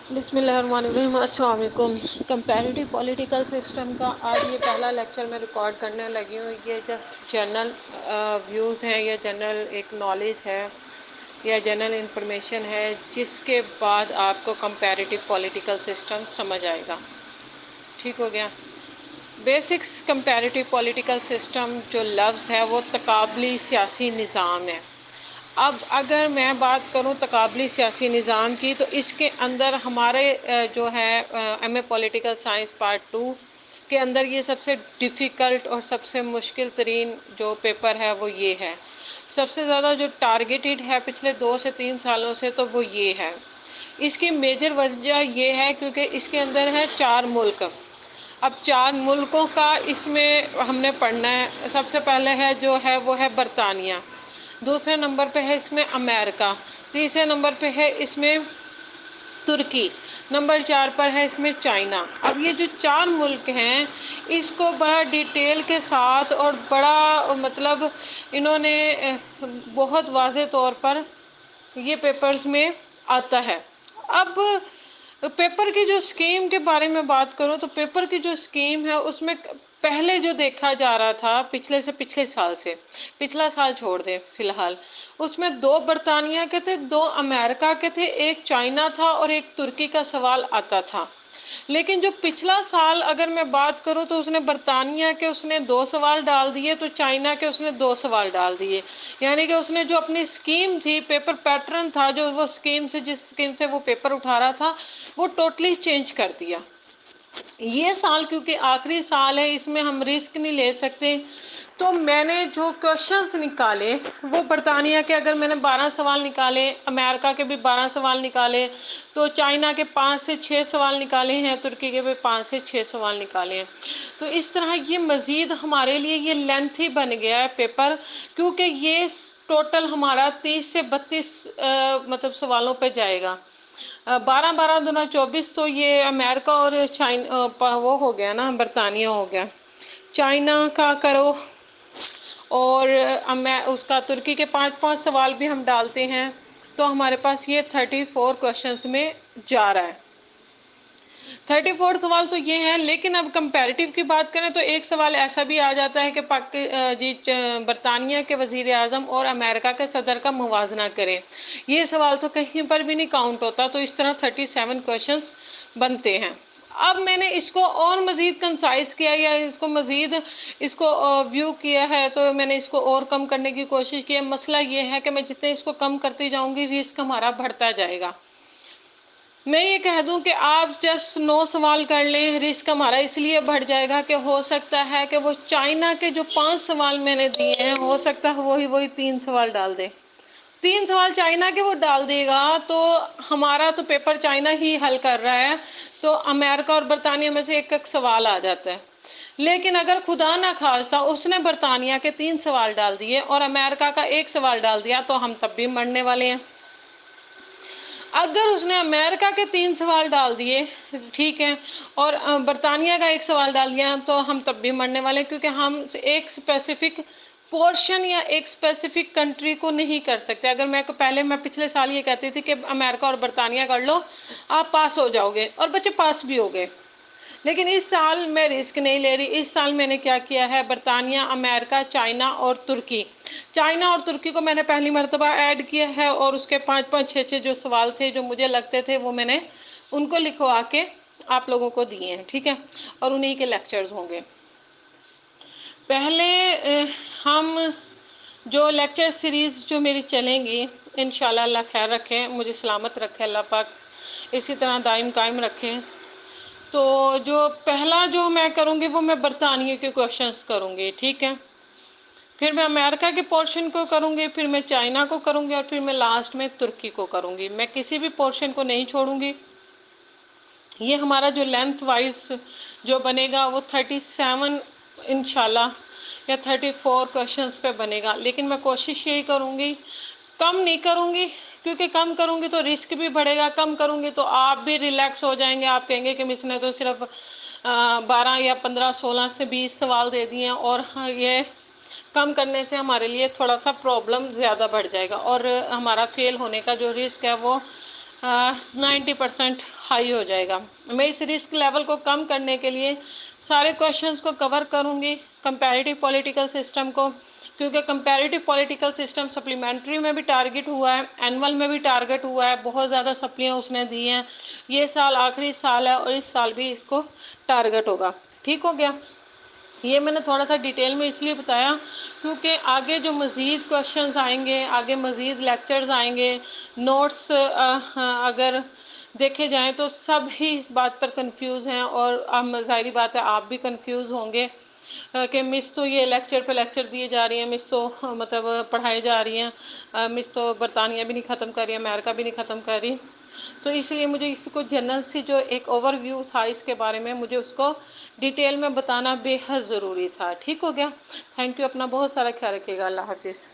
بسم اللہ الرحمن الرحیم۔ السلام علیکم۔ کمپیریٹیو پولیٹیکل سسٹم کا آج یہ پہلا لیکچر میں ریکارڈ کرنے لگی ہوں۔ یہ جسٹ جنرل ویوز ہیں یا جنرل ایک نالج ہے یا جنرل انفارمیشن ہے جس کے بعد آپ کو کمپیریٹیو پولیٹیکل سسٹم سمجھ آئے گا۔ ٹھیک ہو گیا؟ بیسکس کمپیریٹیو پولیٹیکل سسٹم جو لفظ ہے وہ تقابلی سیاسی نظام ہے۔ اب اگر میں بات کروں تقابلی سیاسی نظام کی تو اس کے اندر ہمارے جو ہے M A political science part 2 کے اندر یہ سب سے ڈیفیکلٹ اور سب سے مشکل ترین جو پیپر ہے وہ یہ ہے۔ سب سے زیادہ جو ٹارگیٹڈ ہے پچھلے 2 سے 3 سالوں سے تو وہ یہ ہے۔ اس کی میجر وجہ یہ ہے کیونکہ اس کے اندر ہے 4 ملک۔ اب 4 ملکوں کا اس میں ہم نے پڑھنا ہے۔ سب سے پہلے ہے جو ہے وہ ہے برطانیہ، دوسرے نمبر پہ ہے اس میں امریکہ، تیسرے نمبر پہ ہے اس میں ترکی، نمبر 4 پر ہے اس میں چائنا۔ اب یہ جو 4 ملک ہیں اس کو بڑا ڈیٹیل کے ساتھ اور بڑا مطلب انہوں نے بہت واضح طور پر یہ پیپرز میں آتا ہے۔ اب پیپر کی جو سکیم کے بارے میں بات کروں تو پیپر کی جو سکیم ہے اس میں پہلے جو دیکھا جا رہا تھا پچھلے سال سے، پچھلا سال چھوڑ دیں فی الحال، اس میں 2 برطانیہ کے تھے، 2 امریکہ کے تھے، ایک چائنا تھا اور ایک ترکی کا سوال آتا تھا۔ لیکن جو پچھلا سال اگر میں بات کروں تو اس نے برطانیہ کے اس نے 2 سوال ڈال دیے، تو چائنا کے اس نے 2 سوال ڈال دیے، یعنی کہ اس نے جو اپنی سکیم تھی، پیپر پیٹرن تھا جو وہ سکیم سے جس سکیم سے وہ پیپر اٹھا رہا تھا وہ ٹوٹلی چینج کر دیا۔ یہ سال کیونکہ آخری سال ہے اس میں ہم رسک نہیں لے سکتے، تو میں نے جو کوشچنز نکالے وہ برطانیہ کے اگر میں نے 12 سوال نکالے، امریکہ کے بھی 12 سوال نکالے، تو چائنا کے 5 سے 6 سوال نکالے ہیں، ترکی کے بھی 5 سے 6 سوال نکالے ہیں۔ تو اس طرح یہ مزید ہمارے لیے یہ لینتھی بن گیا ہے پیپر، کیونکہ یہ ٹوٹل ہمارا 30 سے 32 مطلب سوالوں پہ جائے گا۔ 12 دنا 24 تو یہ امریکہ اور چائنا وہ ہو گیا نا، برطانیہ ہو گیا۔ چائنا کا کرو اور اس کا ترکی کے 5 سوال بھی ہم ڈالتے ہیں تو ہمارے پاس یہ 34 کوشچنز میں جا رہا ہے۔ 34 سوال تو یہ ہیں، لیکن اب کمپیریٹیو کی بات کریں تو ایک سوال ایسا بھی آ جاتا ہے کہ برطانیہ کے وزیر اعظم اور امریکہ کے صدر کا موازنہ کریں۔ یہ سوال تو کہیں پر بھی نہیں کاؤنٹ ہوتا، تو اس طرح 37 کوشچنز بنتے ہیں۔ اب میں نے اس کو اور مزید کنسائز کیا یا اس کو مزید اس کو ویو کیا ہے، تو میں نے اس کو اور کم کرنے کی کوشش کی ہے۔ مسئلہ یہ ہے کہ میں جتنے اس کو کم کرتی جاؤں گی رسک ہمارا بڑھتا جائے گا۔ میں یہ کہہ دوں کہ آپ جسٹ 9 سوال کر لیں، رسک ہمارا اس لیے بڑھ جائے گا کہ ہو سکتا ہے کہ وہ چائنا کے جو 5 سوال میں نے دیے ہیں ہو سکتا ہے وہی 3 سوال ڈال دے۔ 3 سوال چائنا کے وہ ڈال دے گا تو ہمارا تو پیپر چائنا ہی حل کر رہا ہے، تو امریکہ اور برطانیہ میں سے ایک سوال آ جاتا ہے۔ لیکن اگر خدا نہ خواستہ اس نے برطانیہ کے 3 سوال ڈال دیے اور امریکہ کا 1 سوال ڈال دیا تو ہم تب بھی مرنے والے ہیں۔ اگر اس نے امریکہ کے 3 سوال ڈال دیے، ٹھیک ہے، اور برطانیہ کا 1 سوال ڈال دیا تو ہم تب بھی مرنے والے ہیں، کیونکہ ہم ایک اسپیسیفک پورشن یا ایک اسپیسیفک کنٹری کو نہیں کر سکتے۔ اگر میں پچھلے سال یہ کہتی تھی کہ امریکہ اور برطانیہ کر لو آپ پاس ہو جاؤ گے، اور بچے پاس بھی ہو گئے، لیکن اس سال میں رسک نہیں لے رہی۔ اس سال میں نے کیا کیا ہے، برطانیہ، امریکہ، چائنا اور ترکی، چائنا اور ترکی کو میں نے پہلی مرتبہ ایڈ کیا ہے، اور اس کے 5 6 جو سوال تھے جو مجھے لگتے تھے وہ میں نے ان کو لکھوا کے آپ لوگوں کو دیے ہیں، ٹھیک ہے، اور انہی کے لیکچرز ہوں گے۔ پہلے ہم جو لیکچر سیریز جو میری چلیں گی انشاءاللہ، اللہ خیر رکھیں، مجھے سلامت رکھے اللہ پاک، اسی طرح دائم قائم رکھیں۔ تو جو پہلا جو میں کروں گی وہ میں برطانیہ کے کوشچنز کروں گی، ٹھیک ہے، پھر میں امریکہ کے پورشن کو کروں گی، پھر میں چائنا کو کروں گی، اور پھر میں لاسٹ میں ترکی کو کروں گی۔ میں کسی بھی پورشن کو نہیں چھوڑوں گی۔ یہ ہمارا جو لینتھ وائز جو بنے گا وہ 37 انشاءاللہ یا 34 کوشچنز پہ بنے گا، لیکن میں کوشش یہی کروں گی کم نہیں کروں گی، کیونکہ کم کروں گی تو رسک بھی بڑھے گا، کم کروں گی تو آپ بھی ریلیکس ہو جائیں گے، آپ کہیں گے کہ مس نے تو صرف 12 یا 15 16 سے 20 سوال دے دیے ہیں، اور یہ کم کرنے سے ہمارے لیے تھوڑا سا پرابلم زیادہ بڑھ جائے گا، اور ہمارا فیل ہونے کا جو رسک ہے وہ 90% ہائی ہو جائے گا۔ میں اس رسک لیول کو کم کرنے کے لیے سارے کوشچنس کو کور کروں گی، کمپیریٹیو پولیٹیکل سسٹم کو، کیونکہ کمپیریٹیو پولیٹیکل سسٹم سپلیمنٹری میں بھی ٹارگٹ ہوا ہے، اینول میں بھی ٹارگٹ ہوا ہے، بہت زیادہ سپلیاں اس نے دی ہیں، یہ سال آخری سال ہے اور اس سال بھی اس کو ٹارگٹ ہوگا۔ ٹھیک ہو گیا؟ یہ میں نے تھوڑا سا ڈیٹیل میں اس لیے بتایا کیونکہ آگے جو مزید کوشچنز آئیں گے، آگے مزید لیکچرز آئیں گے، نوٹس اگر دیکھے جائیں تو سب ہی اس بات پر کنفیوز ہیں، اور ظاہری بات ہے آپ بھی کنفیوز ہوں گے کہ مس تو یہ لیکچر پہ لیکچر دیے جا رہی ہیں، مس تو مطلب پڑھائی جا رہی ہیں، مس تو برطانیہ بھی نہیں ختم کر رہی، امریکہ بھی نہیں ختم کر رہی۔ تو اس لیے مجھے اس کو جنرل سی جو ایک اوور ویو تھا اس کے بارے میں، مجھے اس کو ڈیٹیل میں بتانا بے حد ضروری تھا۔ ٹھیک ہو گیا؟ تھینک یو، اپنا بہت سارا خیال رکھیے گا، اللہ حافظ۔